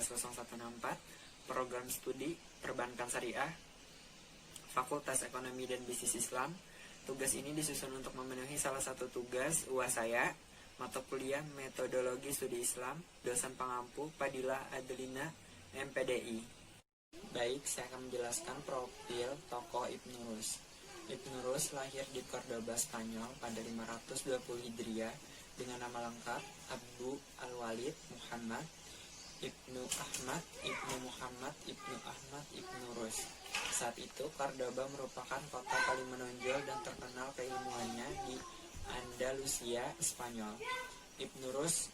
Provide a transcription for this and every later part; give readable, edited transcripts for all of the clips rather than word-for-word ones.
110164, Program Studi Perbankan Syariah, Fakultas Ekonomi dan Bisnis Islam. Tugas ini disusun untuk memenuhi salah satu tugas UAS saya, mata kuliah Metodologi Studi Islam, dosen pengampu Fadilah Adelina, MPDI. Baik, saya akan menjelaskan profil tokoh Ibnu Rus. Ibnu Rus lahir di Cordoba, Spanyol pada 520 Hijriah dengan nama lengkap Abu Al-Walid Muhammad Ibnu Ahmad Ibnu Muhammad Ibnu Ahmad Ibnu Rus. Saat itu Cordoba merupakan kota paling menonjol dan terkenal keilmuannya di Andalusia, Spanyol. Ibnu Rus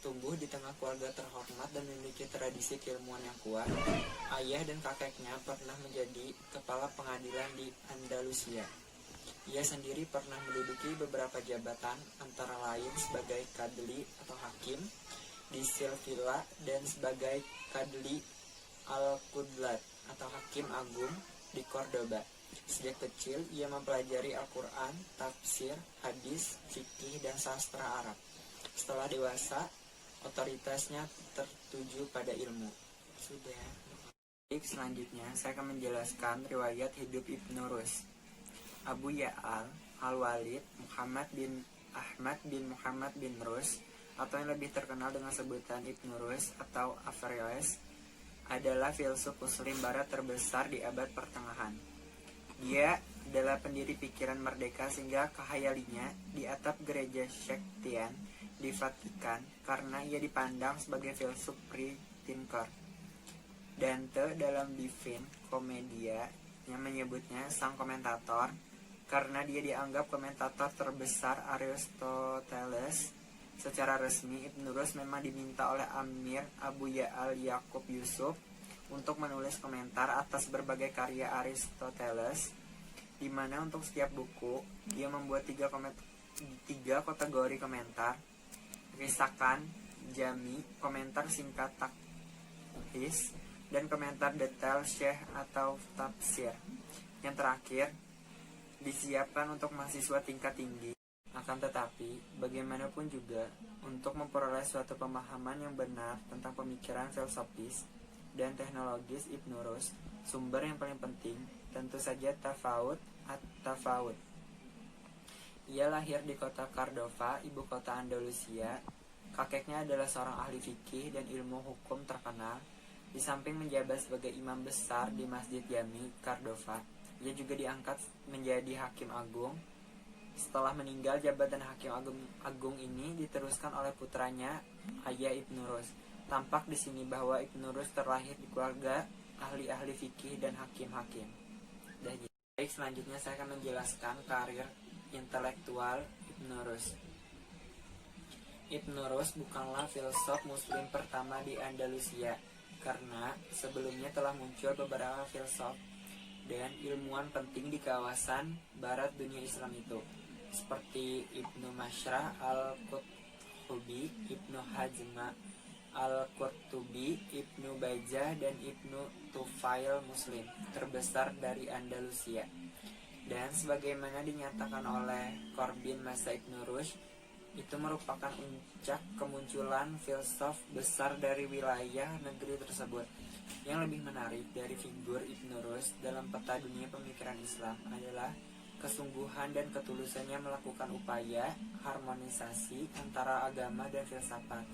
tumbuh di tengah keluarga terhormat dan memiliki tradisi keilmuan yang kuat. Ayah dan kakeknya pernah menjadi kepala pengadilan di Andalusia. Ia sendiri pernah menduduki beberapa jabatan, antara lain sebagai kadli atau hakim di Sevilla dan sebagai kadli al-Qudlat atau hakim agung di Cordoba. Sejak kecil ia mempelajari Al-Quran, tafsir, hadis, fikih, dan sastra Arab. Setelah dewasa, otoritasnya tertuju pada ilmu. Sudah. Selanjutnya, saya akan menjelaskan riwayat hidup Ibnu Rus. Abu Ya'al Al-Walid Muhammad bin Ahmad bin Muhammad bin Rus, atau yang lebih terkenal dengan sebutan Ibnu Rus atau Averroes, adalah filsuf Muslim Barat terbesar di abad pertengahan. Dia adalah pendiri pikiran merdeka sehingga khayalinya di atap gereja Sektian di Vatikan karena ia dipandang sebagai filsuf free thinker. Dante dalam Divina Commedia yang menyebutnya sang komentator karena dia dianggap komentator terbesar Aristoteles. Secara resmi, Ibnu Rus memang diminta oleh Amir Abu Ya'al Yakub Yusuf untuk menulis komentar atas berbagai karya Aristoteles, di mana untuk setiap buku dia membuat tiga kategori komentar: risakan, jami, komentar singkat takhis, dan komentar detail syekh atau tafsir. Yang terakhir disiapkan untuk mahasiswa tingkat tinggi. Akan tetapi, bagaimanapun juga, untuk memperoleh suatu pemahaman yang benar tentang pemikiran filosofis dan teknologis Ibnu Rus, sumber yang paling penting tentu saja tafawud at-tafawud. Ia lahir di kota Cordova, ibu kota Andalusia. Kakeknya adalah seorang ahli fikih dan ilmu hukum terkenal. Di samping menjabat sebagai imam besar di Masjid Jami, Cordova, ia juga diangkat menjadi hakim agung. Setelah meninggal, jabatan hakim agung ini diteruskan oleh putranya, Ayah Ibnu Rus. Tampak di sini bahwa Ibnu Rus terlahir di keluarga ahli-ahli fikih dan hakim-hakim. Baik, selanjutnya saya akan menjelaskan karir intelektual Ibnu Rus. Ibnu Rus bukanlah filsuf muslim pertama di Andalusia, karena sebelumnya telah muncul beberapa filsuf dan ilmuwan penting di kawasan barat dunia Islam itu, seperti Ibnu Mashrah al-Qurtubi, Ibnu Hazm al-Qurtubi, Ibnu Bajjah, dan Ibnu Tufail Muslim terbesar dari Andalusia. Dan sebagaimana dinyatakan oleh Corbin masa Ibnu Rus, itu merupakan puncak kemunculan filsuf besar dari wilayah negeri tersebut. Yang lebih menarik dari figur Ibnu Rus dalam peta dunia pemikiran Islam adalah kesungguhan dan ketulusannya melakukan upaya harmonisasi antara agama dan filsafat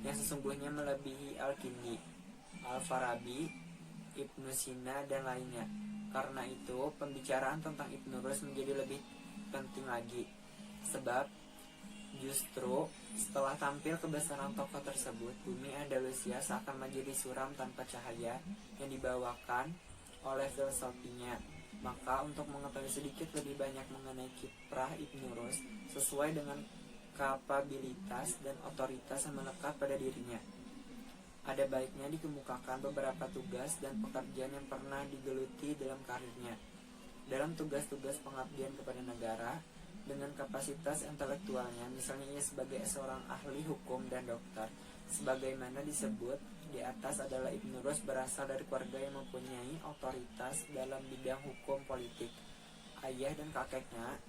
yang sesungguhnya melebihi Al-Kindi, Al-Farabi, Ibnu Sina, dan lainnya. Karena itu, pembicaraan tentang Ibnu Rus menjadi lebih penting lagi, sebab justru setelah tampil kebesaran tokoh tersebut, bumi Andalusia seakan menjadi suram tanpa cahaya yang dibawakan oleh filosofinya. Maka untuk mengetahui sedikit lebih banyak mengenai kiprah Ibnu Rus sesuai dengan kapabilitas dan otoritas yang melekat pada dirinya, ada baiknya dikemukakan beberapa tugas dan pekerjaan yang pernah digeluti dalam karirnya. Dalam tugas-tugas pengabdian kepada negara, dengan kapasitas intelektualnya, misalnya ia sebagai seorang ahli hukum dan dokter, sebagaimana disebut di atas adalah Ibnu Rus berasal dari keluarga yang mempunyai otoritas dalam bidang hukum politik. Ayah dan kakeknya,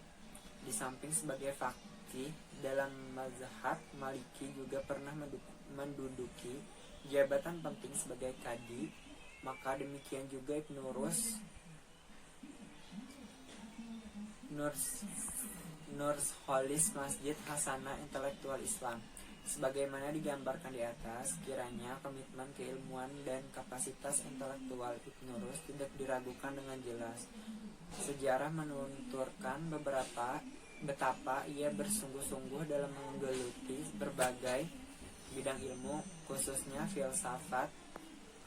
di samping sebagai faqih dalam mazhab Maliki, juga pernah menduduki jabatan penting sebagai kadi, maka demikian juga Ibnu Nurholis Masjid Hasanah Intelektual Islam. Sebagaimana digambarkan di atas, kiranya komitmen keilmuan dan kapasitas intelektual Ibnu Rus tidak diragukan dengan jelas. Sejarah menuturkan betapa ia bersungguh-sungguh dalam menggeluti berbagai bidang ilmu, khususnya filsafat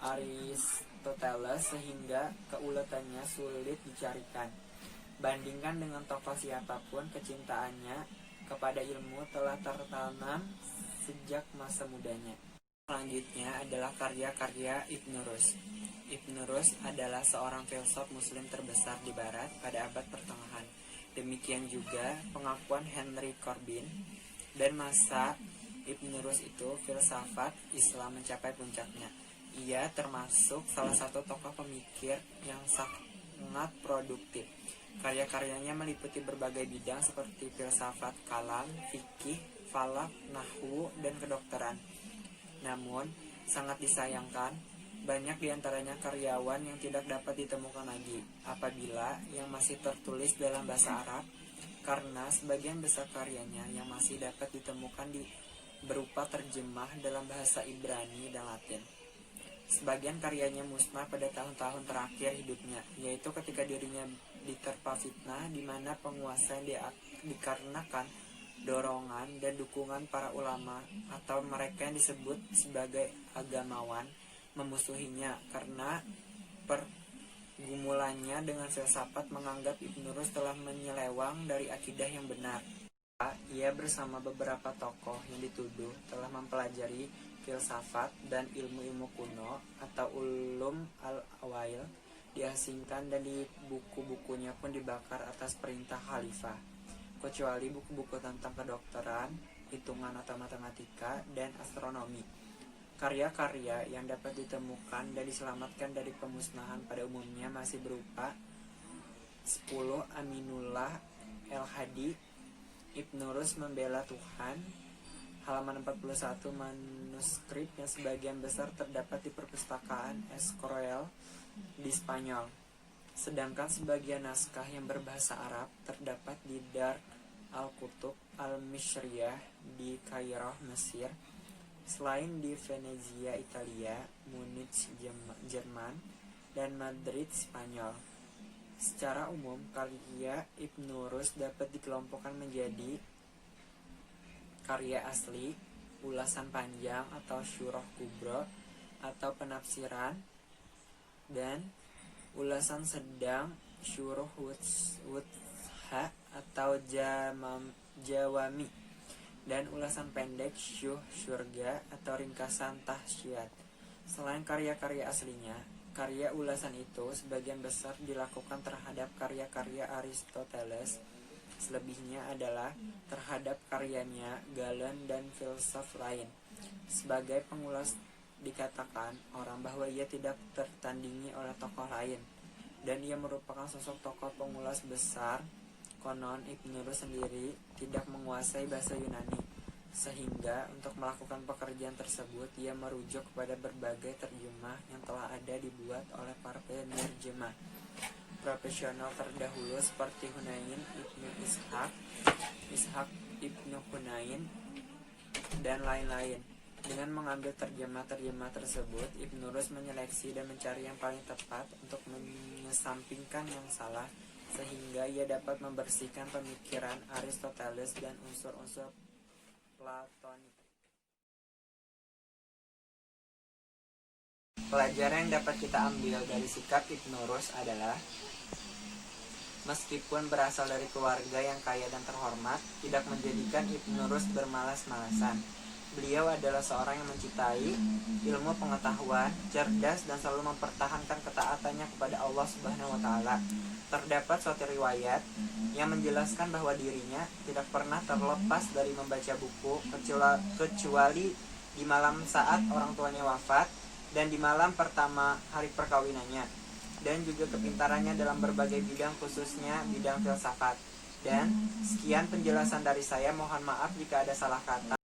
Aristoteles, sehingga keuletannya sulit dicarikan. Bandingkan dengan tokoh siapapun, kecintaannya kepada ilmu telah tertanam sejak masa mudanya. Selanjutnya adalah karya-karya Ibnu Rus. Ibnu Rus adalah seorang filsuf muslim terbesar di barat pada abad pertengahan. Demikian juga pengakuan Henry Corbin, dan masa Ibnu Rus itu filsafat Islam mencapai puncaknya. Ia termasuk salah satu tokoh pemikir yang sangat produktif. Karya-karyanya meliputi berbagai bidang seperti filsafat kalam, fikih, falak, nahwu, dan kedokteran. Namun, sangat disayangkan, banyak diantaranya karyawan yang tidak dapat ditemukan lagi apabila yang masih tertulis dalam bahasa Arab, karena sebagian besar karyanya yang masih dapat ditemukan berupa terjemah dalam bahasa Ibrani dan Latin. Sebagian karyanya musnah pada tahun-tahun terakhir hidupnya, yaitu ketika dirinya diterpa fitnah di mana penguasa yang dikarenakan dorongan dan dukungan para ulama atau mereka yang disebut sebagai agamawan memusuhinya karena pergumulannya dengan filsafat menganggap Ibnu Rus telah menyelewang dari akidah yang benar. Ia bersama beberapa tokoh yang dituduh telah mempelajari filsafat dan ilmu-ilmu kuno atau ulum al-awail diasingkan, dan di buku-bukunya pun dibakar atas perintah khalifah, kecuali buku-buku tentang kedokteran, hitungan atau matematika, dan astronomi. Karya-karya yang dapat ditemukan dan diselamatkan dari pemusnahan pada umumnya masih berupa 10 Aminullah El-Hadi, Ibnu Rus Membela Tuhan, halaman 41, manuskrip yang sebagian besar terdapat di perpustakaan Escorial di Spanyol. Sedangkan sebagian naskah yang berbahasa Arab terdapat di Dar al-Kutub al-Mishriyah di Kairo, Mesir, selain di Venezia, Italia, Munich, Jerman, dan Madrid, Spanyol. Secara umum, karya Ibnu Rus dapat dikelompokkan menjadi karya asli, ulasan panjang atau syurah kubro atau penafsiran, dan ulasan sedang, syuruh wutha atau jawami, dan ulasan pendek, syurga atau ringkasan tahsyat. Selain karya-karya aslinya, karya ulasan itu sebagian besar dilakukan terhadap karya-karya Aristoteles. Selebihnya adalah terhadap karyanya Galen dan filsuf lain. Sebagai pengulas dikatakan orang bahwa ia tidak tertandingi oleh tokoh lain, dan ia merupakan sosok tokoh pengulas besar. Konon Ibnu Rus sendiri tidak menguasai bahasa Yunani, sehingga untuk melakukan pekerjaan tersebut ia merujuk kepada berbagai terjemah yang telah ada dibuat oleh para penerjemah profesional terdahulu seperti Hunain Ibnu Ishaq Ibnu Hunain, dan lain-lain. Dengan mengambil terjemah-terjemah tersebut, Ibnu Rus menyeleksi dan mencari yang paling tepat untuk mengesampingkan yang salah, sehingga ia dapat membersihkan pemikiran Aristoteles dan unsur-unsur Platonik. Pelajaran yang dapat kita ambil dari sikap Ibnu Rus adalah, meskipun berasal dari keluarga yang kaya dan terhormat, tidak menjadikan Ibnu Rus bermalas-malasan. Beliau adalah seorang yang mencintai ilmu pengetahuan, cerdas, dan selalu mempertahankan ketaatannya kepada Allah Subhanahu wa Ta'ala. Terdapat suatu riwayat yang menjelaskan bahwa dirinya tidak pernah terlepas dari membaca buku kecuali di malam saat orang tuanya wafat dan di malam pertama hari perkawinannya, dan juga kepintarannya dalam berbagai bidang, khususnya bidang filsafat. Dan sekian penjelasan dari saya, mohon maaf jika ada salah kata.